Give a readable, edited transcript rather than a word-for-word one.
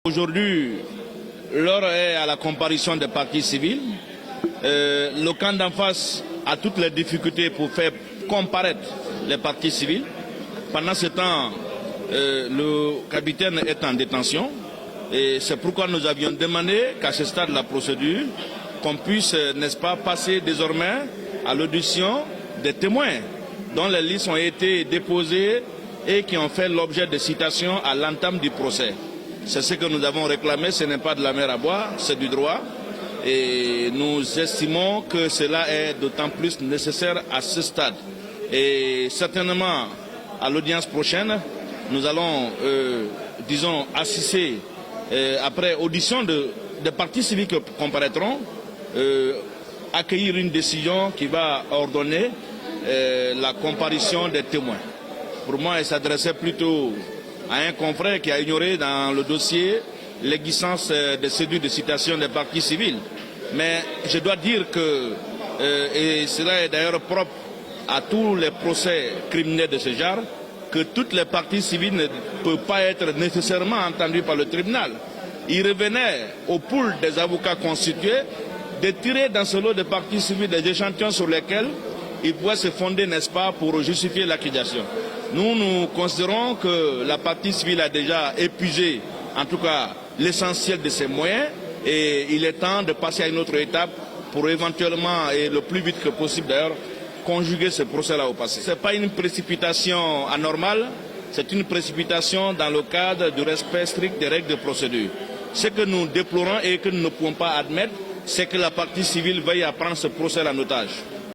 Aujourd'hui, l'heure est à la comparution des parties civiles. Le camp d'en face a toutes les difficultés pour faire comparaître les parties civiles. Pendant ce temps, le capitaine est en détention. Et c'est pourquoi nous avions demandé qu'à ce stade de la procédure, qu'on puisse, n'est-ce pas, passer désormais à l'audition des témoins dont les listes ont été déposées et qui ont fait l'objet de citations à l'entame du procès. C'est ce que nous avons réclamé, ce n'est pas de la mer à boire, c'est du droit. Et nous estimons que cela est d'autant plus nécessaire à ce stade. Et certainement, à l'audience prochaine, nous allons, disons, assister, après audition des parties civiles qui comparaîtront, accueillir une décision qui va ordonner la comparution des témoins. Pour moi, il s'adressait plutôt à un confrère qui a ignoré dans le dossier l'existence de celui de citation des parties civiles. Mais je dois dire que, et cela est d'ailleurs propre à tous les procès criminels de ce genre, que toutes les parties civiles ne peuvent pas être nécessairement entendues par le tribunal. Il revenait au pool des avocats constitués de tirer dans ce lot de parties civiles des échantillons sur lesquels il pouvait se fonder, n'est-ce pas, pour justifier l'accusation. Nous considérons que la partie civile a déjà épuisé, en tout cas, l'essentiel de ses moyens et il est temps de passer à une autre étape pour éventuellement, et le plus vite que possible d'ailleurs, conjuguer ce procès-là au passé. Ce n'est pas une précipitation anormale, c'est une précipitation dans le cadre du respect strict des règles de procédure. Ce que nous déplorons et que nous ne pouvons pas admettre, c'est que la partie civile veuille à prendre ce procès en otage.